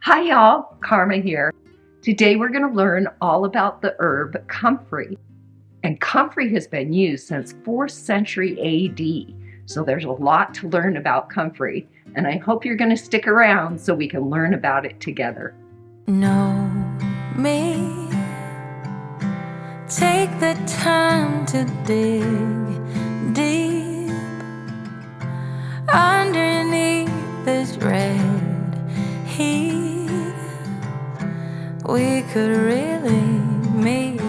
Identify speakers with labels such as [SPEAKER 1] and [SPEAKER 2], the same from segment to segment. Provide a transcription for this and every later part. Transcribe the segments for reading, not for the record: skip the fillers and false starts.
[SPEAKER 1] Hi y'all, Karma here. Today we're going to learn all about the herb comfrey. And comfrey has been used since 4th century AD. So there's a lot to learn about comfrey. And I hope you're going to stick around so we can learn about it together.
[SPEAKER 2] Know me. Take the time to dig deep underneath this red heat. We could really meet.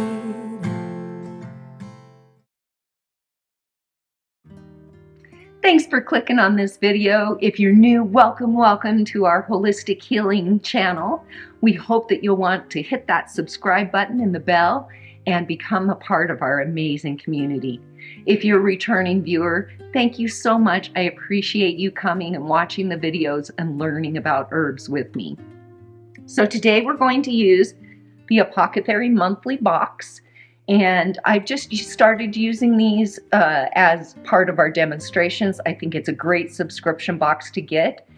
[SPEAKER 1] Thanks for clicking on this video. If you're new, welcome to our holistic healing channel. We hope that you'll want to hit that subscribe button and the bell and become a part of our amazing community. If you're a returning viewer, thank you so much. I appreciate you coming and watching the videos and learning about herbs with me. So today we're going to use the Apothecary Monthly box. And I've just started using these as part of our demonstrations. I think it's a great subscription box to get.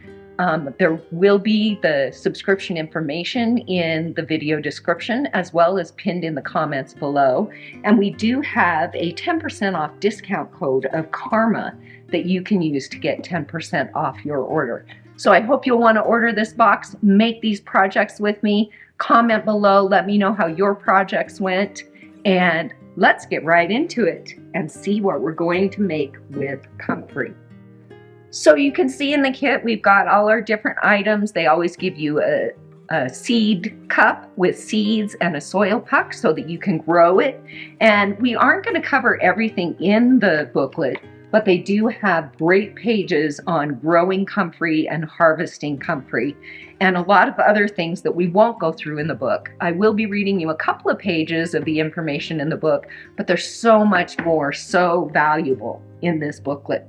[SPEAKER 1] There will be the subscription information in the video description as well as pinned in the comments below. And we do have a 10% off discount code of Karma that you can use to get 10% off your order. So I hope you'll want to order this box, make these projects with me, comment below, let me know how your projects went. And let's get right into it and see what we're going to make with comfrey. So you can see in the kit, we've got all our different items. They always give you a seed cup with seeds and a soil puck so that you can grow it. And we aren't going to cover everything in the booklet, but they do have great pages on growing comfrey and harvesting comfrey, and a lot of other things that we won't go through in the book. I will be reading you a couple of pages of the information in the book, but there's so much more, so valuable in this booklet.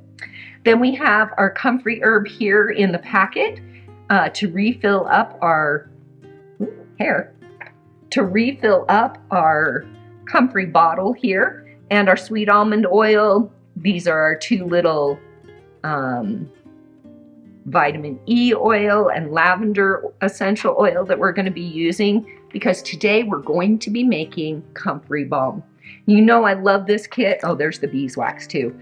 [SPEAKER 1] Then we have our comfrey herb here in the packet to refill up our comfrey bottle here, and our sweet almond oil. These are our two little vitamin E oil and lavender essential oil that we're going to be using, because today we're going to be making Comfrey Balm. You know I love this kit. Oh, there's the beeswax too,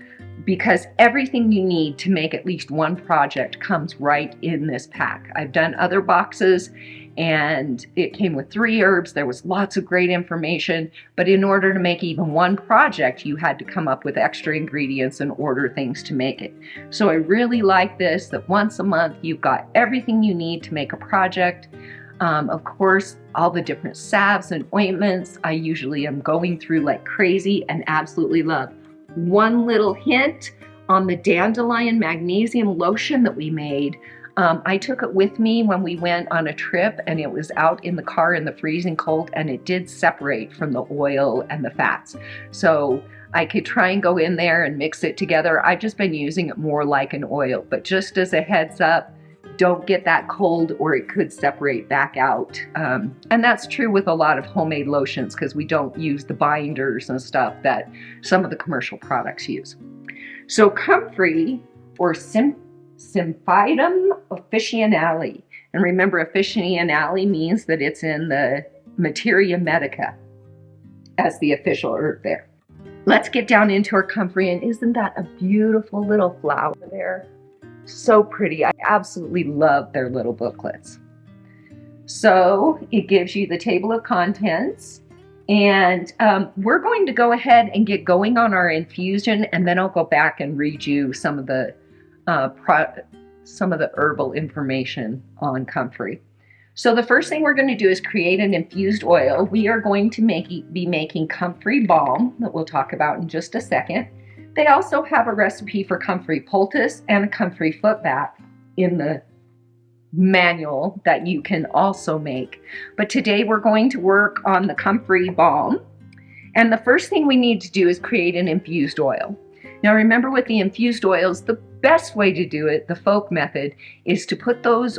[SPEAKER 1] because everything you need to make at least one project comes right in this pack. I've done other boxes and it came with 3 herbs. There was lots of great information, but in order to make even one project, you had to come up with extra ingredients and order things to make it. So I really like this, that once a month you've got everything you need to make a project. Of course, all the different salves and ointments, I usually am going through like crazy and absolutely love. One little hint on the dandelion magnesium lotion that we made. I took it with me when we went on a trip, and it was out in the car in the freezing cold, and it did separate from the oil and the fats. So I could try and go in there and mix it together. I've just been using it more like an oil, but just as a heads up, don't get that cold or it could separate back out. And that's true with a lot of homemade lotions, because we don't use the binders and stuff that some of the commercial products use. So comfrey, or Symphytum officinale. And remember, officinale means that it's in the Materia Medica as the official herb there. Let's get down into our comfrey, and isn't that a beautiful little flower there? So pretty. I absolutely love their little booklets. So it gives you the table of contents, and we're going to go ahead and get going on our infusion, and then I'll go back and read you some of the herbal information on comfrey. So the first thing we're going to do is create an infused oil. We are going to be making Comfrey Balm that we'll talk about in just a second. They also have a recipe for comfrey poultice and a comfrey foot bath in the manual that you can also make. But today we're going to work on the Comfrey Balm. And the first thing we need to do is create an infused oil. Now remember, with the infused oils, the best way to do it, the folk method, is to put those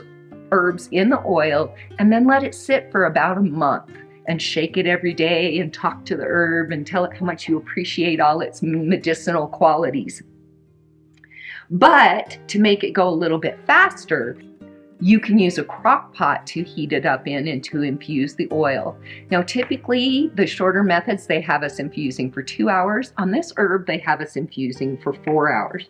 [SPEAKER 1] herbs in the oil and then let it sit for about a month and shake it every day and talk to the herb and tell it how much you appreciate all its medicinal qualities. But to make it go a little bit faster, you can use a crock pot to heat it up in and to infuse the oil. Now, typically, the shorter methods, they have us infusing for 2 hours. On this herb, they have us infusing for 4 hours.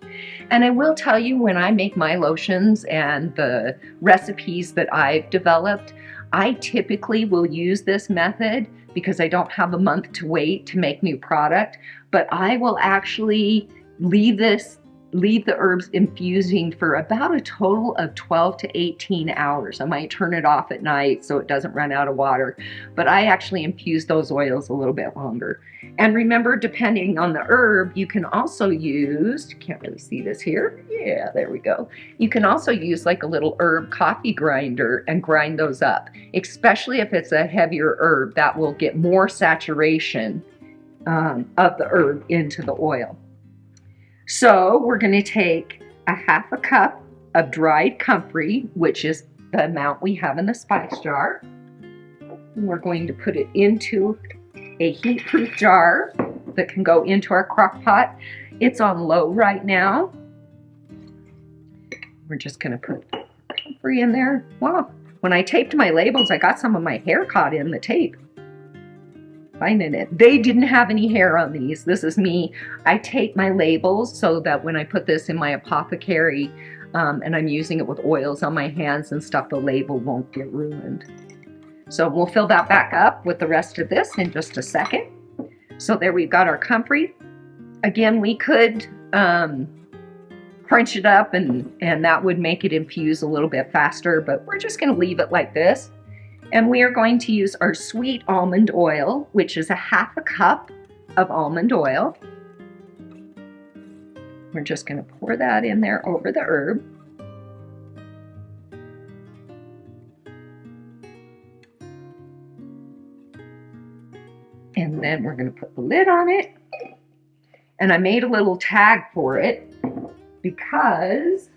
[SPEAKER 1] And I will tell you, when I make my lotions and the recipes that I've developed, I typically will use this method because I don't have a month to wait to make new product, but I will actually leave the herbs infusing for about a total of 12 to 18 hours. I might turn it off at night so it doesn't run out of water, but I actually infuse those oils a little bit longer. And remember, depending on the herb, you can also use, can't really see this here, yeah, there we go. You can also use like a little herb coffee grinder and grind those up, especially if it's a heavier herb. That will get more saturation of the herb into the oil. So we're going to take a half a cup of dried comfrey, which is the amount we have in the spice jar. And we're going to put it into a heat-proof jar that can go into our crock pot. It's on low right now. We're just going to put comfrey in there. Wow, when I taped my labels, I got some of my hair caught in the tape. Finding it. They didn't have any hair on these. This is me. I tape my labels so that when I put this in my apothecary and I'm using it with oils on my hands and stuff, the label won't get ruined. So we'll fill that back up with the rest of this in just a second. So there we've got our comfrey. Again, we could crunch it up and that would make it infuse a little bit faster, but we're just going to leave it like this. And we are going to use our sweet almond oil, which is a half a cup of almond oil. We're just going to pour that in there over the herb. And then we're going to put the lid on it. And I made a little tag for it because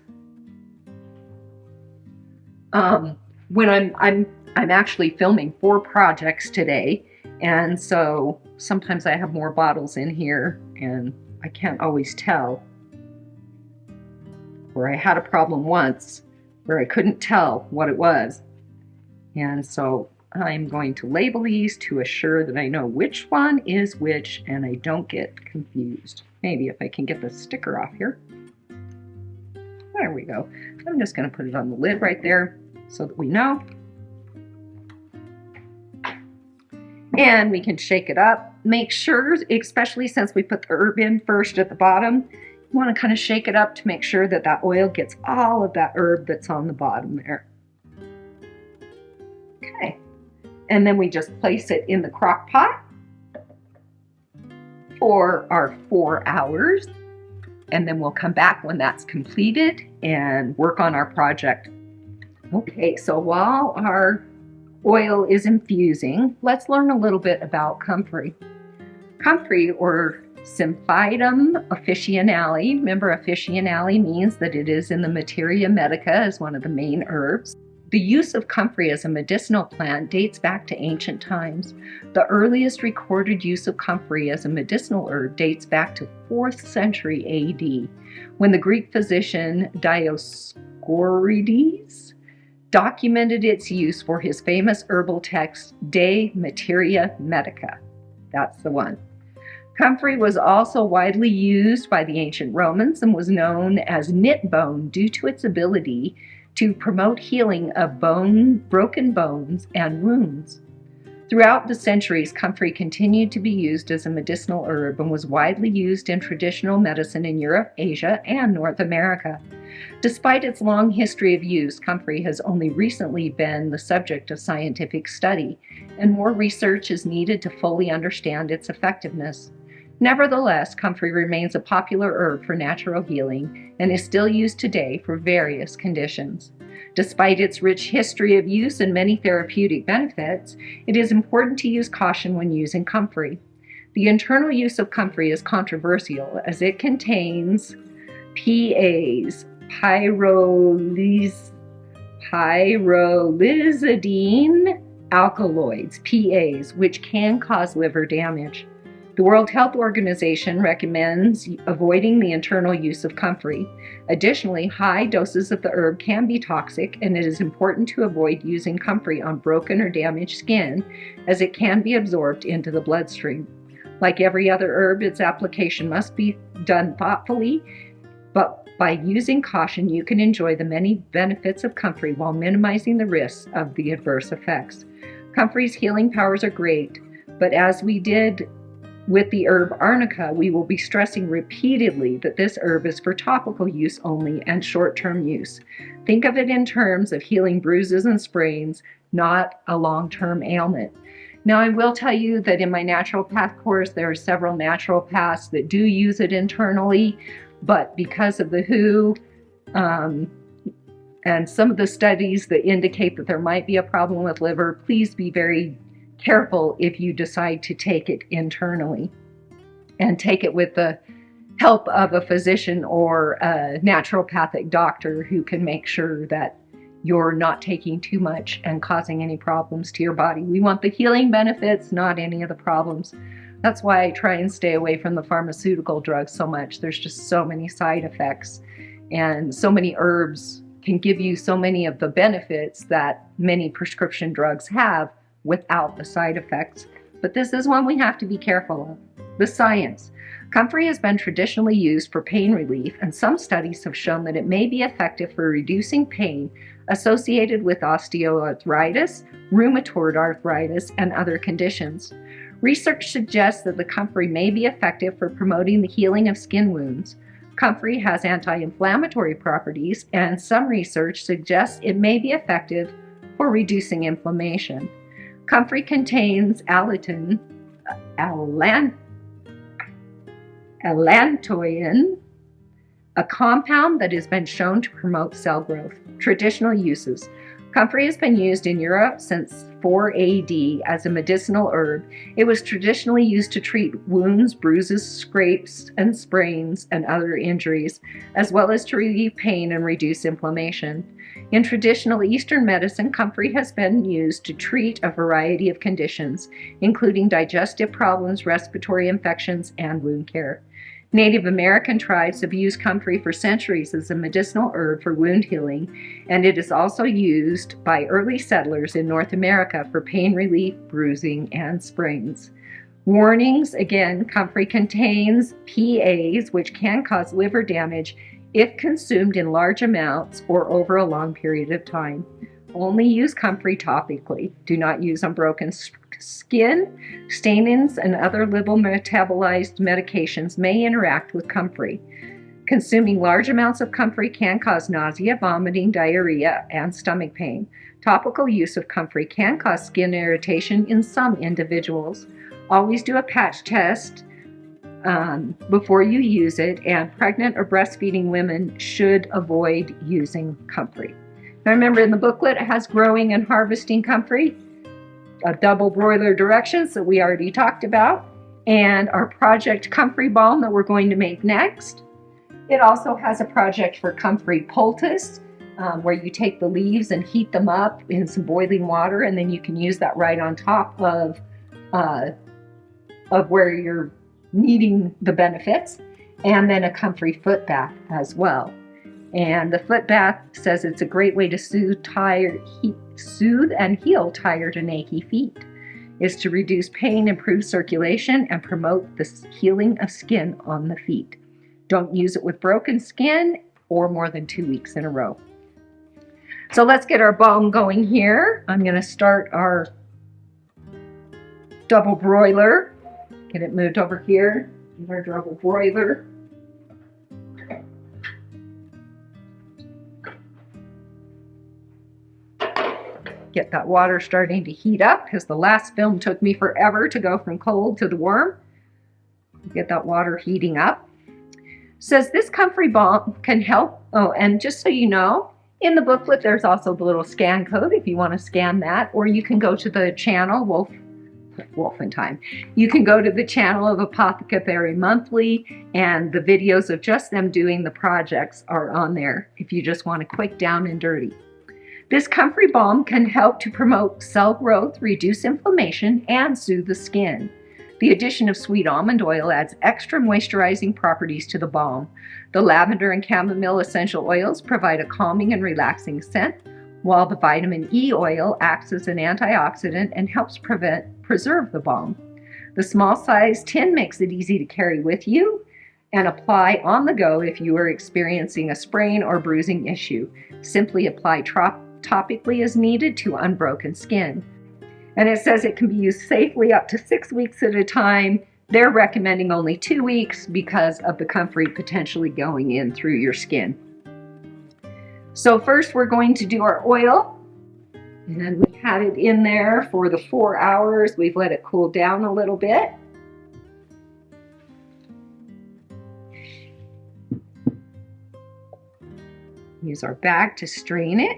[SPEAKER 1] when I'm actually filming 4 projects today, and so sometimes I have more bottles in here and I can't always tell. Where I had a problem once where I couldn't tell what it was. And so I'm going to label these to assure that I know which one is which and I don't get confused. Maybe if I can get the sticker off here. There we go. I'm just going to put it on the lid right there so that we know. And we can shake it up. Make sure, especially since we put the herb in first at the bottom, you want to kind of shake it up to make sure that that oil gets all of that herb that's on the bottom there. Okay. And then we just place it in the crock pot for our 4 hours. And then we'll come back when that's completed and work on our project. Okay, so while our oil is infusing, let's learn a little bit about comfrey. Comfrey, or Symphytum officinale. Remember, officinale means that it is in the materia medica as one of the main herbs. The use of comfrey as a medicinal plant dates back to ancient times. The earliest recorded use of comfrey as a medicinal herb dates back to 4th century AD, when the Greek physician Dioscorides documented its use for his famous herbal text De Materia Medica. That's the one. Comfrey was also widely used by the ancient Romans and was known as knit bone due to its ability to promote healing of broken bones and wounds. Throughout the centuries, comfrey continued to be used as a medicinal herb and was widely used in traditional medicine in Europe, Asia, and North America. Despite its long history of use, comfrey has only recently been the subject of scientific study, and more research is needed to fully understand its effectiveness. Nevertheless, comfrey remains a popular herb for natural healing and is still used today for various conditions. Despite its rich history of use and many therapeutic benefits, it is important to use caution when using comfrey. The internal use of comfrey is controversial as it contains PAs, pyrrolizidine alkaloids, PAs, which can cause liver damage. The World Health Organization recommends avoiding the internal use of comfrey. Additionally, high doses of the herb can be toxic, and it is important to avoid using comfrey on broken or damaged skin, as it can be absorbed into the bloodstream. Like every other herb, its application must be done thoughtfully, but by using caution, you can enjoy the many benefits of comfrey while minimizing the risks of the adverse effects. Comfrey's healing powers are great, but as we did with the herb arnica, we will be stressing repeatedly that this herb is for topical use only and short-term use. Think of it in terms of healing bruises and sprains, not a long-term ailment. Now, I will tell you that in my naturopath course, there are several naturopaths that do use it internally, but because of the WHO and some of the studies that indicate that there might be a problem with liver, please be very careful if you decide to take it internally, and take it with the help of a physician or a naturopathic doctor who can make sure that you're not taking too much and causing any problems to your body. We want the healing benefits, not any of the problems. That's why I try and stay away from the pharmaceutical drugs so much. There's just so many side effects, and so many herbs can give you so many of the benefits that many prescription drugs have without the side effects. But this is one we have to be careful of. The science. Comfrey has been traditionally used for pain relief, and some studies have shown that it may be effective for reducing pain associated with osteoarthritis, rheumatoid arthritis, and other conditions. Research suggests that the comfrey may be effective for promoting the healing of skin wounds. Comfrey has anti-inflammatory properties, and some research suggests it may be effective for reducing inflammation. Comfrey contains allantoin, a compound that has been shown to promote cell growth. Traditional uses. Comfrey has been used in Europe since 4 AD as a medicinal herb. It was traditionally used to treat wounds, bruises, scrapes, and sprains, and other injuries, as well as to relieve pain and reduce inflammation. In traditional Eastern medicine, comfrey has been used to treat a variety of conditions, including digestive problems, respiratory infections, and wound care. Native American tribes have used comfrey for centuries as a medicinal herb for wound healing, and it is also used by early settlers in North America for pain relief, bruising, and sprains. Warnings, again, comfrey contains PAs, which can cause liver damage if consumed in large amounts or over a long period of time. Only use comfrey topically. Do not use on broken skin. Statins and other liver-metabolized medications may interact with comfrey. Consuming large amounts of comfrey can cause nausea, vomiting, diarrhea, and stomach pain. Topical use of comfrey can cause skin irritation in some individuals. Always do a patch test before you use it, and pregnant or breastfeeding women should avoid using comfrey. Now remember, in the booklet it has growing and harvesting comfrey, a double broiler directions that we already talked about, and our project Comfrey Balm that we're going to make next. It also has a project for comfrey poultice, where you take the leaves and heat them up in some boiling water, and then you can use that right on top of where you're needing the benefits, and then a comfrey foot bath as well. And the foot bath says it's a great way to soothe and heal tired and achy feet. It's to reduce pain, improve circulation, and promote the healing of skin on the feet. Don't use it with broken skin or more than 2 weeks in a row. So let's get our balm going here. I'm going to start our double broiler. Get it moved over here. Our double broiler. Get that water starting to heat up, because the last film took me forever to go from cold to the warm. Get that water heating up. Says this comfrey balm can help. Oh, and just so you know, in the booklet there's also the little scan code if you want to scan that, or you can go to the channel Wolf in Time. You can go to the channel of Apothecary Monthly, and the videos of just them doing the projects are on there if you just want a quick down and dirty. This comfrey balm can help to promote cell growth, reduce inflammation, and soothe the skin. The addition of sweet almond oil adds extra moisturizing properties to the balm. The lavender and chamomile essential oils provide a calming and relaxing scent, while the vitamin E oil acts as an antioxidant and helps preserve the balm. The small size tin makes it easy to carry with you and apply on the go if you are experiencing a sprain or bruising issue. Simply apply topically as needed to unbroken skin. And it says it can be used safely up to 6 weeks at a time. They're recommending only 2 weeks because of the comfrey potentially going in through your skin. So first we're going to do our oil. And we had it in there for the 4 hours. We've let it cool down a little bit. Use our bag to strain it.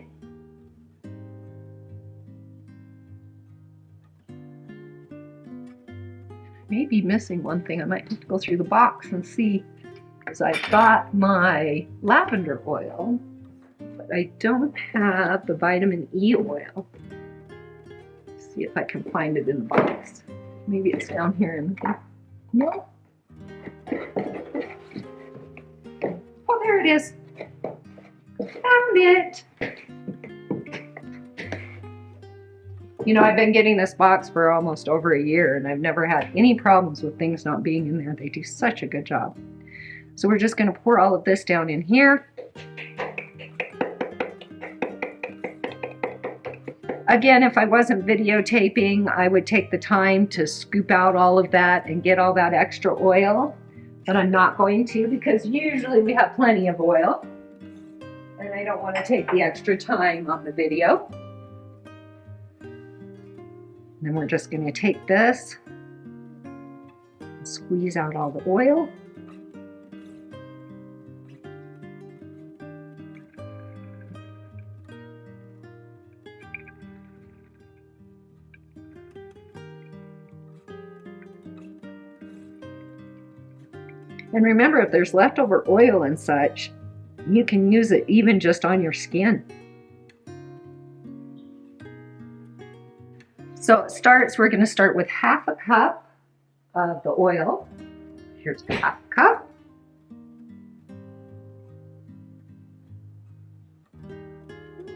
[SPEAKER 1] Maybe missing one thing. I might have to go through the box and see, because I've got my lavender oil, but I don't have the vitamin E oil. Let's see if I can find it in the box. Maybe it's down here in the... No. Oh, there it is. Found it. You know, I've been getting this box for almost over a year and I've never had any problems with things not being in there. They do such a good job. So we're just going to pour all of this down in here. Again, if I wasn't videotaping, I would take the time to scoop out all of that and get all that extra oil, but I'm not going to because usually we have plenty of oil and I don't want to take the extra time on the video. And then we're just going to take this and squeeze out all the oil. And remember, if there's leftover oil and such, you can use it even just on your skin. So we're going to start with half a cup of the oil. Here's half a cup.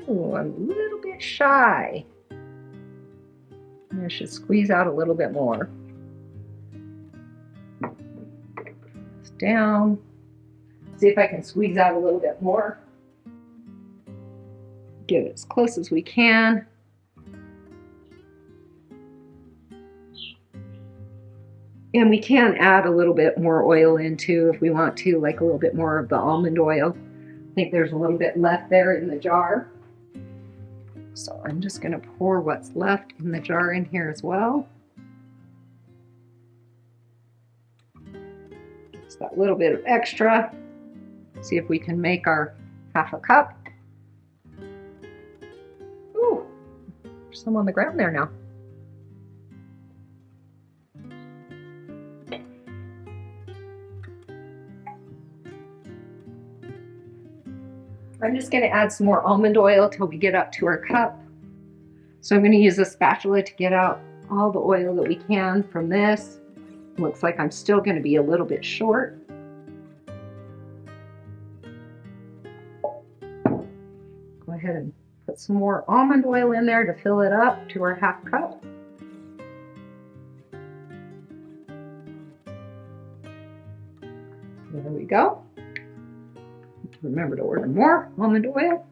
[SPEAKER 1] Ooh, I'm a little bit shy. I should squeeze out a little bit more. It's down. See if I can squeeze out a little bit more. Get it as close as we can. And we can add a little bit more oil in too if we want to, like a little bit more of the almond oil. I think there's a little bit left there in the jar. So I'm just going to pour what's left in the jar in here as well. Just that little bit of extra. See if we can make our half a cup. Ooh, there's some on the ground there now. I'm just going to add some more almond oil till we get up to our cup. So I'm going to use a spatula to get out all the oil that we can from this. Looks like I'm still going to be a little bit short. Go ahead and put some more almond oil in there to fill it up to our half cup. There we go. Remember to order more almond oil.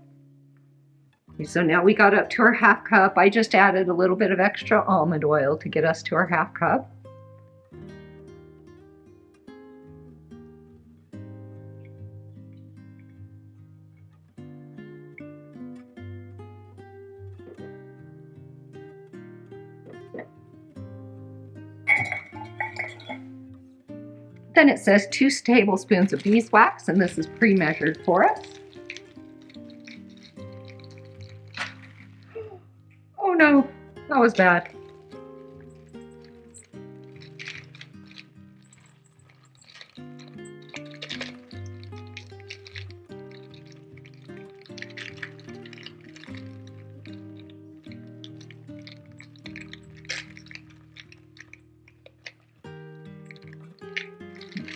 [SPEAKER 1] Okay, so now we got up to our half cup. I just added a little bit of extra almond oil to get us to our half cup. Then it says 2 tablespoons of beeswax, and this is pre-measured for us. Oh no, that was bad.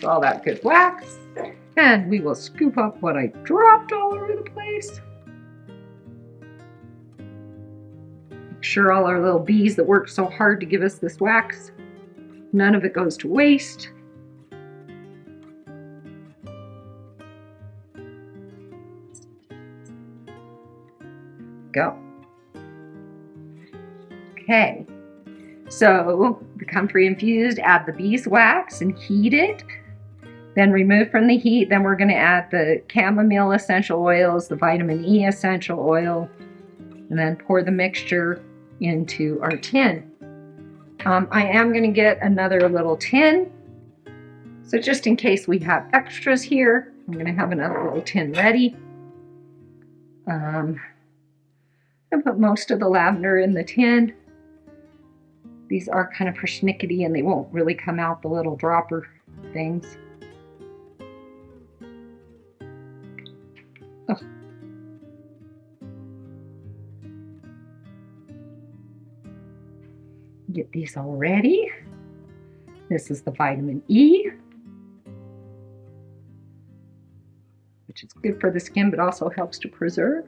[SPEAKER 1] all that good wax. And we will scoop up what I dropped all over the place. Make sure all our little bees that worked so hard to give us this wax, none of it goes to waste. Go. Okay, so the Comfrey Infused, add the beeswax and heat it. Then remove from the heat. Then we're going to add the chamomile essential oils, the vitamin E essential oil, and then pour the mixture into our tin. I am going to get another little tin. So just in case we have extras here, I'm going to have another little tin ready. I put most of the lavender in the tin. These are kind of persnickety and they won't really come out, the little dropper things. Oh. Get these all ready. This is the vitamin E, which is good for the skin but also helps to preserve.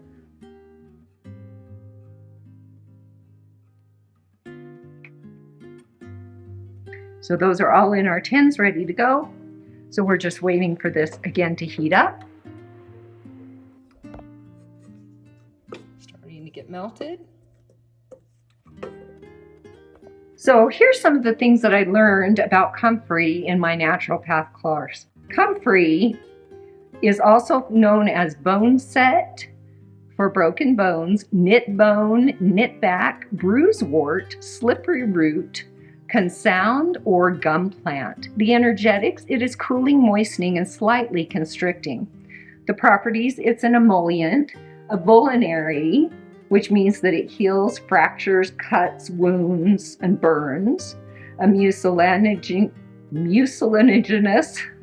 [SPEAKER 1] So those are all in our tins ready to go. So we're just waiting for this again to heat up. Starting to get melted. So here's some of the things that I learned about Comfrey in my naturopath course. Comfrey is also known as bone set for broken bones, knit bone, knit back, bruisewort, slippery root, consound, or gum plant. The energetics, it is cooling, moistening, and slightly constricting. The properties, it's an emollient, a vulnerary, which means that it heals fractures, cuts, wounds, and burns. A mucilaginous,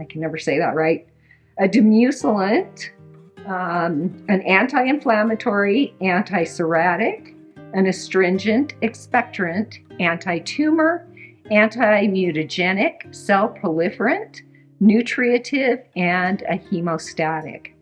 [SPEAKER 1] I can never say that right, a demucilant, an anti-inflammatory, anti-psoriatic, an astringent, expectorant, anti-tumor, anti-mutagenic, cell proliferant, nutritive, and a hemostatic.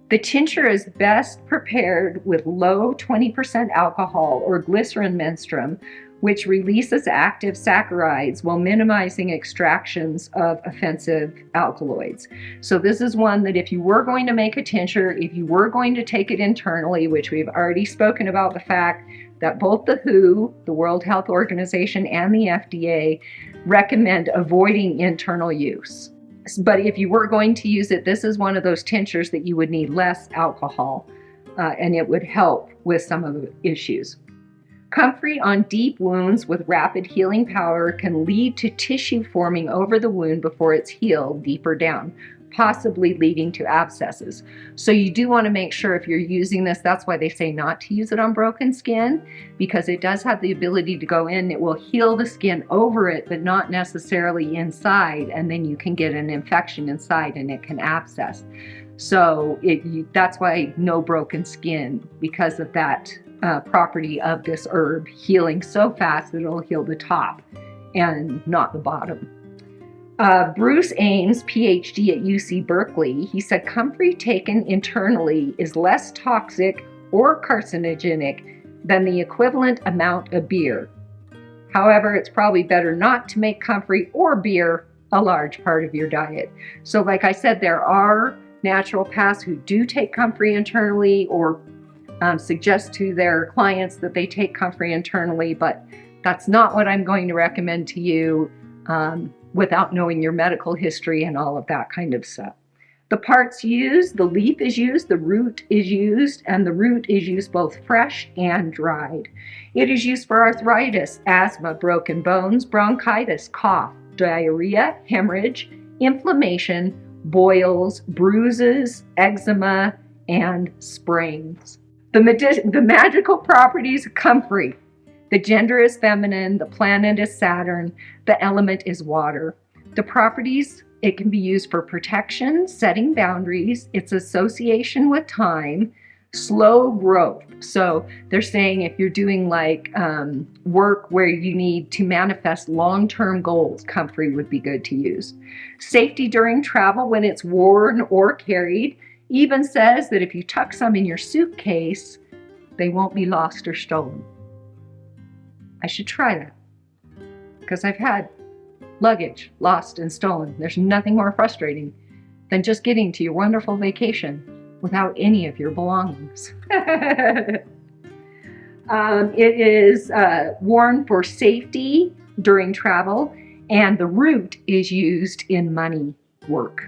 [SPEAKER 1] The tincture is best prepared with low 20% alcohol or glycerin menstruum, which releases active saccharides while minimizing extractions of offensive alkaloids. So this is one that if you were going to make a tincture, if you were going to take it internally, which we've already spoken about the fact that both the WHO, the World Health Organization, and the FDA recommend avoiding internal use. But if you were going to use it, this is one of those tinctures that you would need less alcohol, and it would help with some of the issues. Comfrey on deep wounds with rapid healing power can lead to tissue forming over the wound before it's healed deeper down, possibly leading to abscesses. So you do want to make sure if you're using this, that's why they say not to use it on broken skin, because it does have the ability to go in, it will heal the skin over it, but not necessarily inside, and then you can get an infection inside and it can abscess. So that's why no broken skin, because of that property of this herb healing so fast that it'll heal the top and not the bottom. Bruce Ames, PhD at UC Berkeley, he said Comfrey taken internally is less toxic or carcinogenic than the equivalent amount of beer. However, it's probably better not to make Comfrey or beer a large part of your diet. So like I said, there are naturopaths who do take Comfrey internally or suggest to their clients that they take Comfrey internally, but that's not what I'm going to recommend to you without knowing your medical history and all of that kind of stuff. The parts used, the leaf is used, the root is used, and the root is used both fresh and dried. It is used for arthritis, asthma, broken bones, bronchitis, cough, diarrhea, hemorrhage, inflammation, boils, bruises, eczema, and sprains. The magical properties of Comfrey. The gender is feminine, the planet is Saturn, the element is water. The properties, it can be used for protection, setting boundaries, its association with time, slow growth. So they're saying if you're doing like work where you need to manifest long-term goals, Comfrey would be good to use. Safety during travel when it's worn or carried. Even says that if you tuck some in your suitcase, they won't be lost or stolen. I should try that because I've had luggage lost and stolen. There's nothing more frustrating than just getting to your wonderful vacation without any of your belongings. It is worn for safety during travel, and the root is used in money work.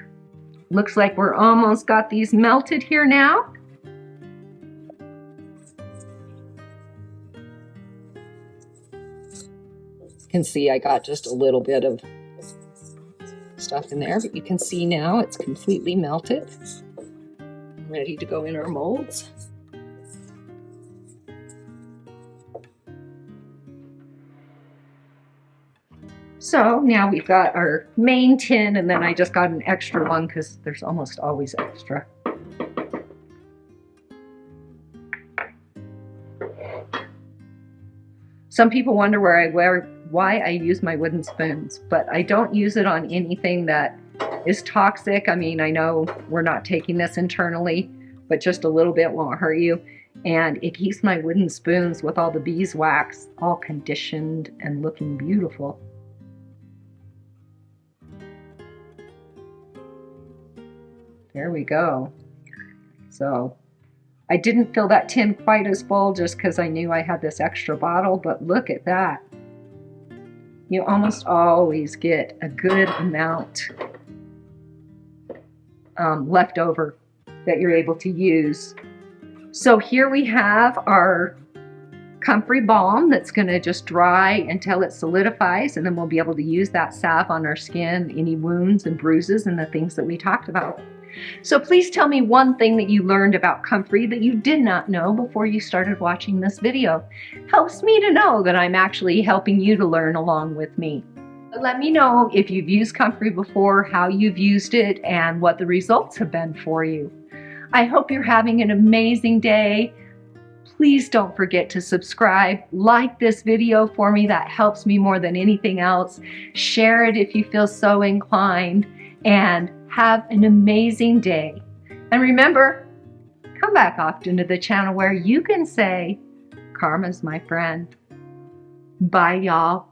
[SPEAKER 1] Looks like we're almost got these melted here now. You can see I got just a little bit of stuff in there, but you can see now it's completely melted. Ready to go in our molds. So now we've got our main tin, and then I just got an extra one because there's almost always extra. Some people wonder why I use my wooden spoons, but I don't use it on anything that is toxic. I mean, I know we're not taking this internally, but just a little bit won't hurt you. And it keeps my wooden spoons with all the beeswax all conditioned and looking beautiful. There we go. So I didn't fill that tin quite as full just because I knew I had this extra bottle, but look at that. You almost always get a good amount left over that you're able to use. So here we have our Comfrey Balm that's going to just dry until it solidifies, and then we'll be able to use that salve on our skin, any wounds and bruises and the things that we talked about. So please tell me one thing that you learned about Comfrey that you did not know before you started watching this video. Helps me to know that I'm actually helping you to learn along with me. Let me know if you've used Comfrey before, how you've used it, and what the results have been for you. I hope you're having an amazing day. Please don't forget to subscribe, like this video for me. That helps me more than anything else. Share it if you feel so inclined, and have an amazing day. And remember, come back often to the channel where you can say, Karma's my friend. Bye, y'all.